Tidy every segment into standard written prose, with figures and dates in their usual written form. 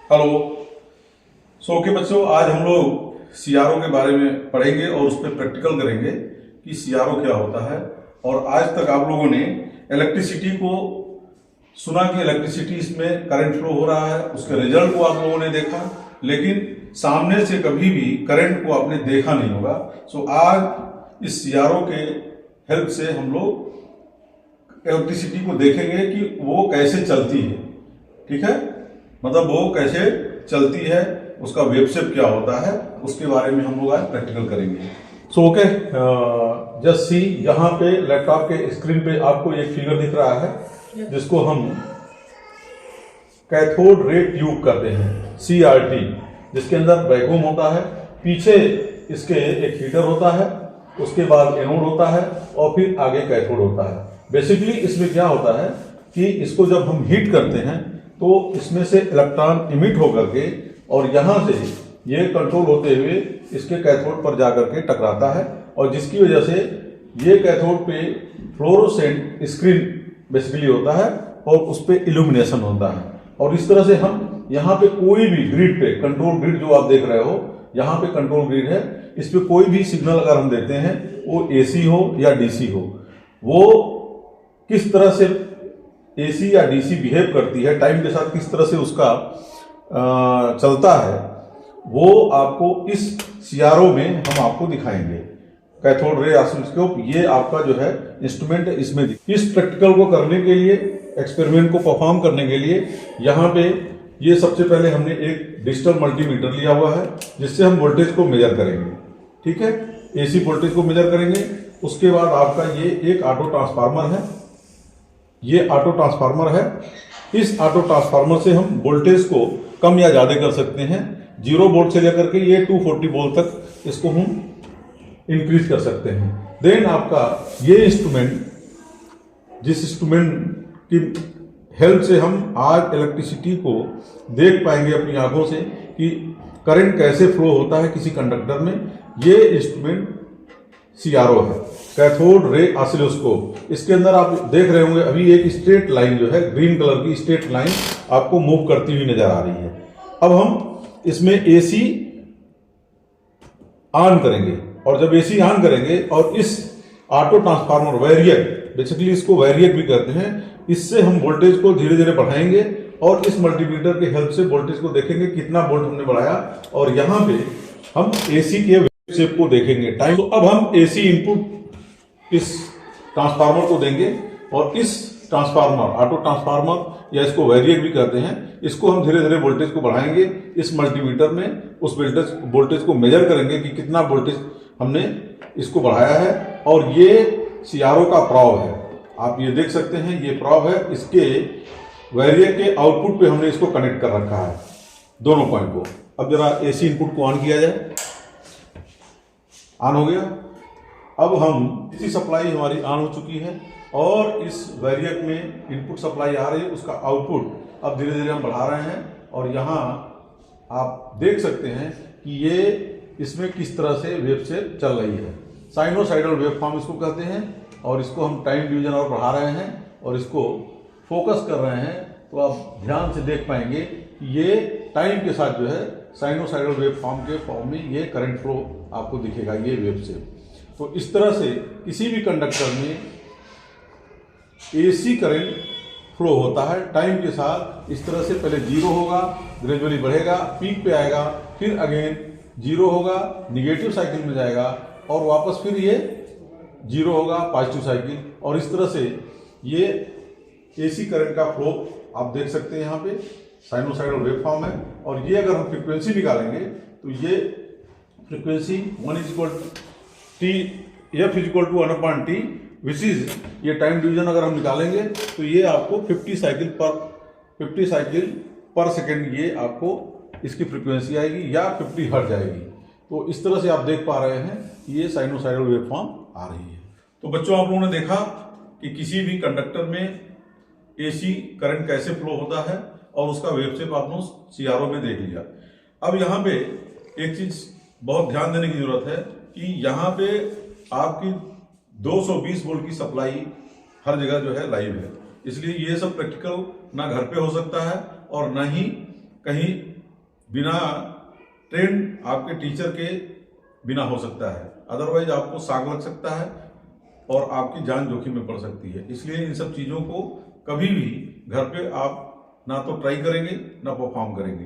Hello. Okay बच्चों, आज हम लोग सीआरओ के बारे में पढ़ेंगे और उस पर प्रैक्टिकल करेंगे कि सीआरओ क्या होता है। और आज तक आप लोगों ने इलेक्ट्रिसिटी को सुना कि इलेक्ट्रिसिटी इसमें करंट फ्लो हो रहा है, उसके रिजल्ट को आप लोगों ने देखा, लेकिन सामने से कभी भी करंट को आपने देखा नहीं होगा। आज इस सीआरओ के हेल्प से हम लोग इलेक्ट्रिसिटी को देखेंगे कि वो कैसे चलती है। ठीक है, मतलब वो कैसे चलती है, उसका वेव शेप क्या होता है, उसके बारे में हम लोग आज प्रैक्टिकल करेंगे। ओके, जस्ट सी, यहाँ पे लैपटॉप के स्क्रीन पे आपको एक फिगर दिख रहा है जिसको हम कैथोड रे ट्यूब कहते हैं, CRT, जिसके अंदर वैक्यूम होता है, पीछे इसके एक हीटर होता है, उसके बाद एनोड होता है और फिर आगे कैथोड होता है। बेसिकली इसमें क्या होता है कि इसको जब हम हीट करते हैं तो इसमें से इलेक्ट्रॉन इमिट होकर के और यहाँ से ये कंट्रोल होते हुए इसके कैथोड पर जाकर के टकराता है, और जिसकी वजह से ये कैथोड पे फ्लोरोसेंट स्क्रीन बेसिकली होता है और उस पे इल्यूमिनेशन होता है। और इस तरह से हम यहाँ पे कोई भी ग्रिड पे, कंट्रोल ग्रिड जो आप देख रहे हो, यहाँ पे कंट्रोल ग्रिड है, इस पे कोई भी सिग्नल अगर हम देते हैं, वो AC हो या DC हो, वो किस तरह से AC या DC बिहेव करती है, टाइम के साथ किस तरह से उसका चलता है, वो आपको इस सीआरओ में हम आपको दिखाएंगे। कैथोड रे ऑसिलोस्कोप ये आपका जो है इंस्ट्रूमेंट है, इसमें इस प्रैक्टिकल को करने के लिए, एक्सपेरिमेंट को परफॉर्म करने के लिए यहाँ पे ये सबसे पहले हमने एक डिजिटल मल्टीमीटर लिया हुआ है जिससे हम वोल्टेज को मेजर करेंगे। ठीक है, AC वोल्टेज को मेजर करेंगे। उसके बाद आपका ये एक ऑटो ट्रांसफार्मर है, ये ऑटो ट्रांसफार्मर है। इस ऑटो ट्रांसफार्मर से हम वोल्टेज को कम या ज्यादा कर सकते हैं। 0 वोल्ट से लेकर के ये 240 वोल्ट तक इसको हम इंक्रीज कर सकते हैं। देन आपका ये इंस्ट्रूमेंट, जिस इंस्ट्रूमेंट की हेल्प से हम आज इलेक्ट्रिसिटी को देख पाएंगे अपनी आंखों से कि करंट कैसे फ्लो होता है किसी कंडक्टर में, ये इंस्ट्रूमेंट सीआरओ है, कैथोड रे ऑसिलोस्कोप। इसके अंदर आप देख रहे होंगे अभी एक स्ट्रेट लाइन जो है, ग्रीन कलर की स्ट्रेट लाइन आपको मूव करती हुई नजर आ रही है। अब हम इसमें AC ऑन करेंगे, और जब AC ऑन करेंगे और इस ऑटो ट्रांसफार्मर वैरियक, बेसिकली इसको वैरियक भी कहते हैं, इससे हम वोल्टेज को धीरे धीरे बढ़ाएंगे और इस मल्टीमीटर की हेल्प से वोल्टेज को देखेंगे कितना वोल्ट हमने बढ़ाया, और यहाँ पे हम AC के शेप को देखेंगे टाइम। तो अब हम AC इनपुट इस ट्रांसफार्मर को देंगे, और इस ट्रांसफार्मर, ऑटो ट्रांसफार्मर या इसको वैरियक भी कहते हैं, इसको हम धीरे धीरे वोल्टेज को बढ़ाएंगे इस मल्टीमीटर में, उस वोल्टेज को मेजर करेंगे कि कितना वोल्टेज हमने इसको बढ़ाया है। और ये सीआरओ का प्रॉब है, आप ये देख सकते हैं, ये प्रॉब है, इसके वैरियक के आउटपुट पे हमने इसको कनेक्ट कर रखा है, दोनों पॉइंट को। अब जरा AC इनपुट को ऑन किया जाए, ऑन हो गया। अब हम इसी सप्लाई हमारी ऑन हो चुकी है और इस वैरियक में इनपुट सप्लाई आ रही है, उसका आउटपुट अब धीरे धीरे हम बढ़ा रहे हैं। और यहाँ आप देख सकते हैं कि ये इसमें किस तरह से वेव शेप चल रही है, साइनोसाइडल वेव फॉर्म इसको कहते हैं। और इसको हम टाइम डिवीजन और बढ़ा रहे हैं और इसको फोकस कर रहे हैं, तो आप ध्यान से देख पाएंगे कि ये टाइम के साथ जो है साइनोसाइडल वेव फॉर्म के फॉर्म में ये करंट फ्लो आपको दिखेगा, ये वेव शेप। तो इस तरह से किसी भी कंडक्टर में AC करंट फ्लो होता है टाइम के साथ। इस तरह से पहले 0 होगा, ग्रेजुअली बढ़ेगा, पीक पे आएगा, फिर अगेन 0 होगा, निगेटिव साइकिल में जाएगा, और वापस फिर ये 0 होगा, पॉजिटिव साइकिल। और इस तरह से ये AC करंट का फ्लो आप देख सकते हैं, यहाँ पे साइनोसाइडल वेव फॉर्म है। और ये अगर हम फ्रीक्वेंसी निकालेंगे तो ये frequency 1 T, F = 1/T, which is, ये टाइम डिवीजन अगर हम निकालेंगे तो ये आपको 50 साइकिल पर सेकेंड ये आपको इसकी फ्रीक्वेंसी आएगी, या 50 हर्ट्ज आएगी। तो इस तरह से आप देख पा रहे हैं ये साइनोसाइडल वेव फॉर्म आ रही है। तो बच्चों, आप लोगों ने देखा कि किसी भी कंडक्टर में AC करंट कैसे फ्लो होता है और उसका वेव शेप आपने सीआरओ में देख लिया। अब यहाँ पे एक चीज बहुत ध्यान देने की जरूरत है कि यहाँ पे आपकी 220 वोल्ट की सप्लाई हर जगह जो है लाइव है, इसलिए ये सब प्रैक्टिकल ना घर पे हो सकता है और ना ही कहीं बिना ट्रेंड आपके टीचर के बिना हो सकता है, अदरवाइज आपको साग लग सकता है और आपकी जान जोखिम में पड़ सकती है। इसलिए इन सब चीज़ों को कभी भी घर पे आप ना तो ट्राई करेंगे ना परफॉर्म करेंगे।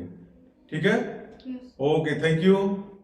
ठीक है? Okay, thank you.